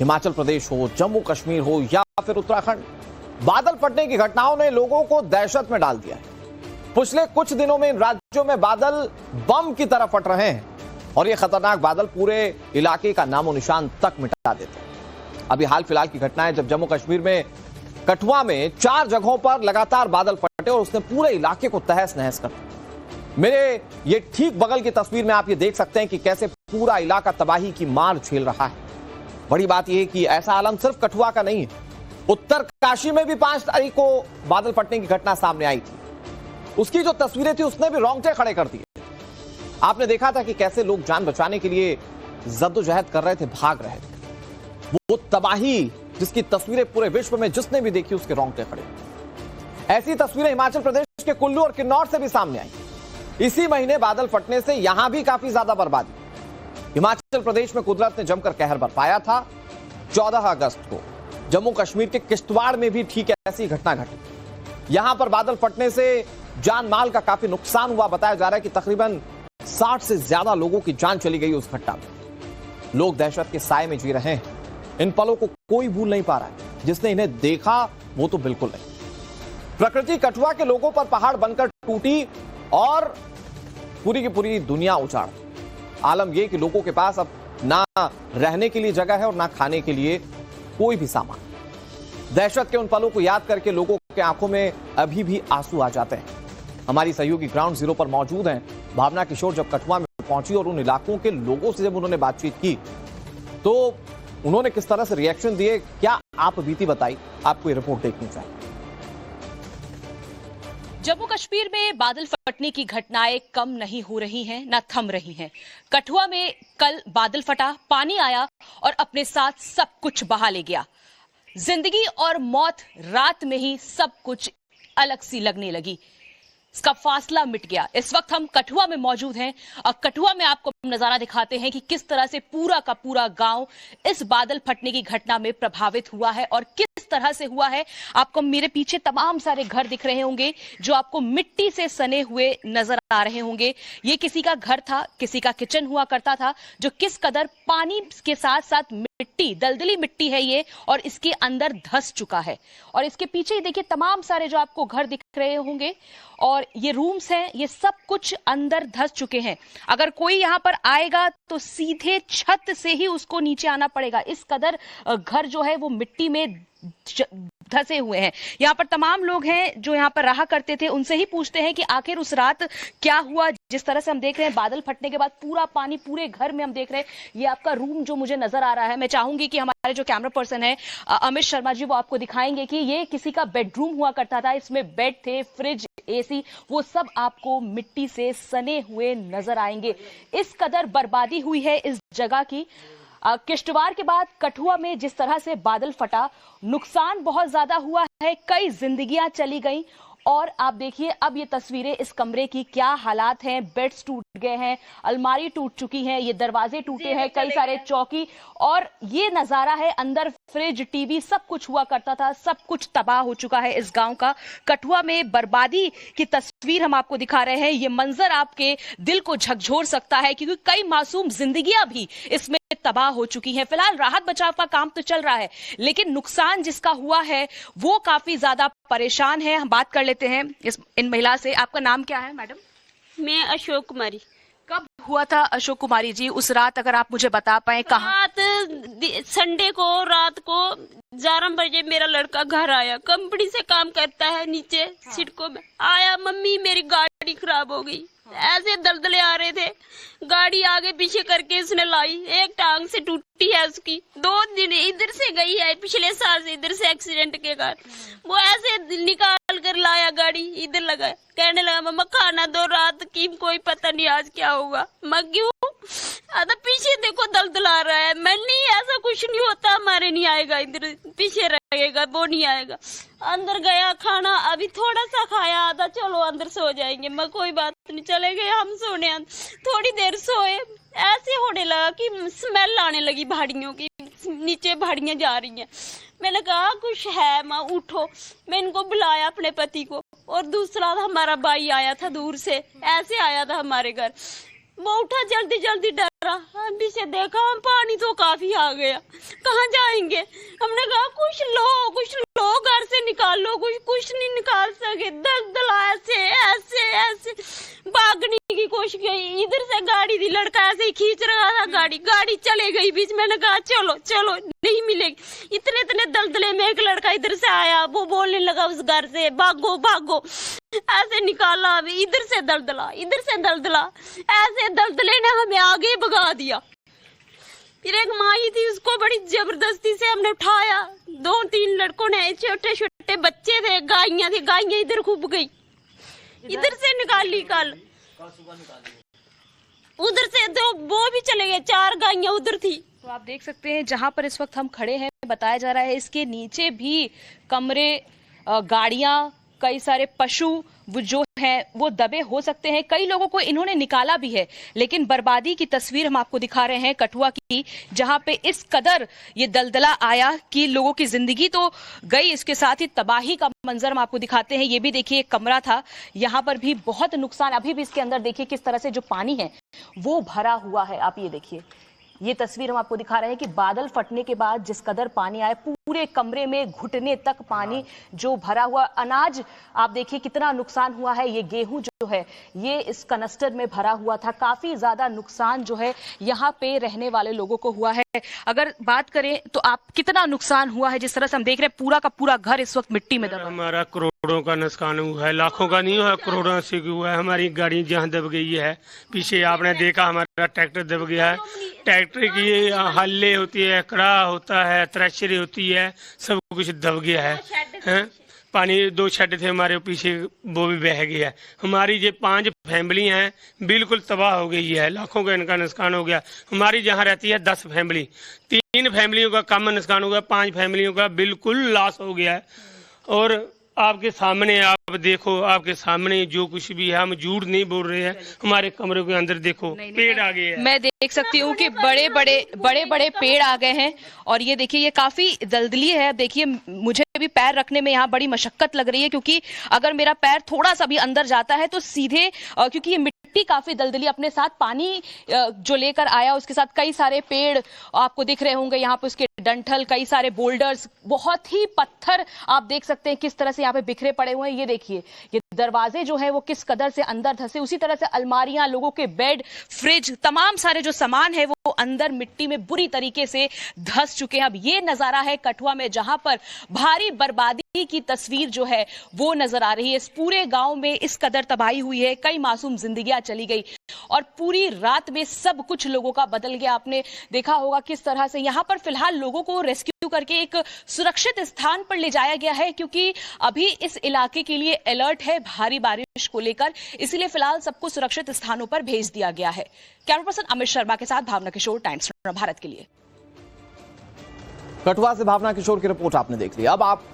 हिमाचल प्रदेश हो, जम्मू कश्मीर हो या फिर उत्तराखंड, बादल फटने की घटनाओं ने लोगों को दहशत में डाल दिया है। पिछले कुछ दिनों में इन राज्यों में बादल बम की तरह फट रहे हैं और ये खतरनाक बादल पूरे इलाके का नामो निशान तक मिटा देते हैं। अभी हाल फिलहाल की घटना है जब जम्मू कश्मीर में कठुआ में 4 जगहों पर लगातार बादल फटे और उसने पूरे इलाके को तहस नहस कर दिया। मेरे ये ठीक बगल की तस्वीर में आप ये देख सकते हैं कि कैसे पूरा इलाका तबाही की मार झेल रहा है। बड़ी बात यह कि ऐसा आलम सिर्फ कठुआ का नहीं है, उत्तरकाशी में भी 5 तारीख को बादल फटने की घटना सामने आई थी। उसकी जो तस्वीरें थी उसने भी रोंगटे खड़े कर दिए। आपने देखा था कि कैसे लोग जान बचाने के लिए जद्दोजहद कर रहे थे, भाग रहे थे। वो तबाही जिसकी तस्वीरें पूरे विश्व में जिसने भी देखी उसके रोंगटे खड़े। ऐसी तस्वीरें हिमाचल प्रदेश के कुल्लू और किन्नौर से भी सामने आई। इसी महीने बादल फटने से यहां भी काफी ज्यादा बर्बादी। हिमाचल प्रदेश में कुदरत ने जमकर कहर बरपाया था। 14 अगस्त को जम्मू कश्मीर के किश्तवाड़ में भी ठीक ऐसी घटना घटी। यहां पर बादल फटने से जान माल का काफी नुकसान हुआ। बताया जा रहा है कि तकरीबन 60 से ज्यादा लोगों की जान चली गई उस घटना में। लोग दहशत के साए में जी रहे हैं। इन पलों को कोई भूल नहीं पा रहा है। जिसने इन्हें देखा वो तो बिल्कुल नहीं। प्रकृति कठुआ के लोगों पर पहाड़ बनकर टूटी और पूरी की पूरी दुनिया उजाड़। आलम यह कि लोगों के पास अब ना रहने के लिए जगह है और ना खाने के लिए कोई भी सामान। दहशत के उन पलों को याद करके लोगों के आंखों में अभी भी आंसू आ जाते हैं। हमारी सहयोगी ग्राउंड जीरो पर मौजूद हैं। भावना किशोर जब कठुआ में पहुंची और उन इलाकों के लोगों से जब उन्होंने बातचीत की तो उन्होंने किस तरह से रिएक्शन दिए, क्या आप बीती बताई, आपको ये रिपोर्ट देखनी चाहिए। जम्मू कश्मीर में बादल फटने की घटनाएं कम नहीं हो रही हैं, न थम रही हैं। कठुआ में कल बादल फटा, पानी आया और अपने साथ सब कुछ बहा ले गया। जिंदगी और मौत रात में ही सब कुछ अलग सी लगने लगी। इसका फासला मिट गया। इस वक्त हम कठुआ में मौजूद हैं और कठुआ में आपको नजारा दिखाते हैं कि किस तरह से पूरा का पूरा गांव इस बादल फटने की घटना में प्रभावित हुआ है और किस तरह से हुआ है। आपको मेरे पीछे तमाम सारे घर दिख रहे होंगे जो आपको मिट्टी से सने हुए नजर आ रहे होंगे। ये किसी का घर था, किसी का किचन हुआ करता था, जो किस कदर पानी के साथ साथ मिट्टी, दलदली मिट्टी है ये, और इसके अंदर धंस चुका है। और इसके पीछे देखिए तमाम सारे जो आपको घर दिख रहे होंगे और ये रूम्स हैं, ये सब कुछ अंदर धंस चुके हैं। अगर कोई यहाँ पर आएगा तो सीधे छत से ही उसको नीचे आना पड़ेगा। इस कदर घर जो है वो मिट्टी में धंसे हुए हैं। यहाँ पर तमाम लोग हैं जो यहाँ पर रहा करते थे। उनसे ही पूछते हैं कि आखिर उस रात क्या हुआ। जिस तरह से हम देख रहे हैं बादल फटने के बाद पूरा पानी पूरे घर में हम देख रहे हैं। ये आपका रूम जो मुझे नजर आ रहा है, मैं चाहूंगी कि हमारे जो कैमरा पर्सन है अमित शर्मा जी वो आपको दिखाएंगे कि ये किसी का बेडरूम हुआ करता था। इसमें बेड थे, फ्रिज, एसी, वो सब आपको मिट्टी से सने हुए नजर आएंगे। इस कदर बर्बादी हुई है इस जगह की। किश्तवाड़ के बाद कठुआ में जिस तरह से बादल फटा, नुकसान बहुत ज्यादा हुआ है। कई जिंदगियां चली गई और आप देखिए अब ये तस्वीरें इस कमरे की क्या हालात हैं। बेड्स टूट गए हैं, अलमारी टूट चुकी है, ये दरवाजे टूटे हैं, कई सारे चौकी, और ये नजारा है अंदर फ्रिज, टीवी, सब कुछ हुआ करता था, सब कुछ तबाह हो चुका है इस गांव का। कठुआ में बर्बादी की तस्वीर हम आपको दिखा रहे हैं। ये मंजर आपके दिल को झकझोर सकता है क्योंकि कई मासूम जिंदगियां भी इसमें तबाह हो चुकी हैं। फिलहाल राहत बचाव का काम तो चल रहा है लेकिन नुकसान जिसका हुआ है वो काफी ज्यादा परेशान है। हम बात कर लेते हैं इन महिला से। आपका नाम क्या है मैडम? मैं अशोक कुमारी। कब हुआ था अशोक कुमारी जी उस रात, अगर आप मुझे बता पाए? कहाँ? रात संडे को रात को 11 बजे मेरा लड़का घर आया। कंपनी से काम करता है नीचे सिडको में। आया, मम्मी मेरी गाड़ी खराब हो गई। ऐसे दलदले आ रहे थे, गाड़ी आगे पीछे करके इसने लाई। एक टांग से टूटी है उसकी, 2 दिन इधर से गई है, पिछले साल से इधर से एक्सीडेंट के कारण। वो ऐसे निकाल कर लाया, गाड़ी इधर लगाया, कहने लगा मम्मा खाना दो, रात की कोई पता नहीं आज क्या होगा। मैं क्यों? अरे पीछे देखो दलदल आ रहा है। मैं नहीं, ऐसा कुछ नहीं होता, हमारे नहीं आएगा, इधर पीछे रहेगा, वो नहीं आएगा। अंदर गया, खाना अभी थोड़ा सा खाया, आधा, चलो अंदर सो जाएंगे। मैं कोई बात नहीं, चले गए हम सोने। थोड़ी देर सोए, ऐसे होने लगा कि स्मेल आने लगी भाड़ियों की, नीचे भाड़ियां जा रही हैं। मैंने कहा कुछ है माँ, उठो। मैं इनको बुलाया अपने पति को, और दूसरा हमारा भाई आया था दूर से, ऐसे आया था हमारे घर। वो उठा जल्दी जल्दी डरा, हम भी से देखा, हम पानी तो काफी आ गया, कहाँ जाएंगे। हमने कहा कुछ लो घर से निकाल लो, कुछ नहीं निकाल सके। दलदल ऐसे ऐसे ऐसे भागने की कोशिश की, इधर से गाड़ी थी, लड़का ऐसे ही खींच रहा था, गाड़ी चले गई बीच। मैंने कहा चलो नहीं मिलेगी। इतने दलदले में एक लड़का इधर से आया, वो बोलने लगा उस घर से भागो, ऐसे निकाला। इधर से दलदला, ऐसे दलदले ने हमें आगे भगा दिया। फिर एक माई थी, उसको बड़ी जबरदस्ती से हमने उठाया। 2-3 लड़कों ने, छोटे बच्चे थे, गायें थी, गायें इधर खूब गई, इधर से निकाली कल, उधर से तो वो भी चले गए, 4 गायें उधर थी। तो आप देख सकते हैं जहां पर इस वक्त हम खड़े हैं, बताया जा रहा है इसके नीचे भी कमरे, गाड़ियां, कई सारे पशु वो जो हैं वो दबे हो सकते हैं। कई लोगों को इन्होंने निकाला भी है, लेकिन बर्बादी की तस्वीर हम आपको दिखा रहे हैं कठुआ की, जहां पे इस कदर ये दलदला आया कि लोगों की जिंदगी तो गई, इसके साथ ही तबाही का मंजर हम आपको दिखाते हैं। ये भी देखिए एक कमरा था, यहाँ पर भी बहुत नुकसान। अभी भी इसके अंदर देखिए किस तरह से जो पानी है वो भरा हुआ है। आप ये देखिए, ये तस्वीर हम आपको दिखा रहे हैं कि बादल फटने के बाद जिस कदर पानी आया, पूरे कमरे में घुटने तक पानी जो भरा हुआ। अनाज आप देखिए कितना नुकसान हुआ है। ये गेहूं जो है ये इस कनस्टर में भरा हुआ था। काफी ज्यादा नुकसान जो है यहाँ पे रहने वाले लोगों को हुआ है। अगर बात करें तो आप कितना नुकसान हुआ है, जिस तरह से हम देख रहे हैं पूरा का पूरा घर इस वक्त मिट्टी में दबा। हमारा करोड़ों का नुकसान हुआ है, लाखों का नहीं हुआ, करोड़ों से हुआ है। हमारी गाड़ी जहाँ दब गई है, पीछे आपने देखा हमारा ट्रैक्टर दब गया है। ट्रैक्टर की हल्ले होती है, कड़ा होता है, थ्रेशर होती है, सब कुछ दब गया है। पानी 2 शेड थे हमारे पीछे, वो भी बह गया है। हमारी ये 5 फैमिली हैं, बिल्कुल तबाह हो गई है, लाखों का इनका नुकसान हो गया। हमारी जहाँ रहती है 10 फैमिली, 3 फैमिलियों का कम नुकसान हो गया, 5 फैमिलियों का बिल्कुल लॉस हो गया है। और आपके सामने आप देखो, आपके सामने जो कुछ भी है, हम झूठ नहीं बोल रहे हैं। हमारे कमरे के अंदर देखो पेड़ आ गए हैं। मैं देख सकती हूँ कि बड़े पेड़ आ गए हैं। और ये देखिए ये काफी दलदली है। देखिए मुझे भी पैर रखने में यहाँ बड़ी मशक्कत लग रही है, क्योंकि अगर मेरा पैर थोड़ा सा भी अंदर जाता है तो सीधे, क्योंकि ये मिट्टी काफी दलदली, अपने साथ पानी जो लेकर आया, उसके साथ कई सारे पेड़ आपको दिख रहे होंगे यहाँ पे, उसके डंठल, कई सारे बोल्डर्स, बहुत ही पत्थर आप देख सकते हैं किस तरह से यहाँ पे बिखरे पड़े हुए हैं। ये देखिए ये दरवाजे जो है वो किस कदर से अंदर धंसे, उसी तरह से अलमारियां, लोगों के बेड, फ्रिज, तमाम सारे जो सामान है वो अंदर मिट्टी में बुरी तरीके से धंस चुके हैं। अब ये नजारा है कठुआ में, जहां पर भारी बर्बादी की तस्वीर जो है वो नजर आ रही है। इस पूरे गांव में इस कदर तबाही हुई है, कई मासूम जिंदगियां चली गई और पूरी रात में सब कुछ लोगों का बदल गया। आपने देखा होगा किस तरह से यहां पर फिलहाल लोगों को रेस्क्यू करके एक सुरक्षित स्थान पर ले जाया गया है, क्योंकि अभी इस इलाके के लिए अलर्ट है भारी बारिश को लेकर, इसलिए फिलहाल सबको सुरक्षित स्थानों पर भेज दिया गया है। कैमरा पर्सन अमित शर्मा के साथ भावना किशोर, टाइम्स भारत के लिए। कठुआ से भावना किशोर की रिपोर्ट आपने देख ली। अब आपके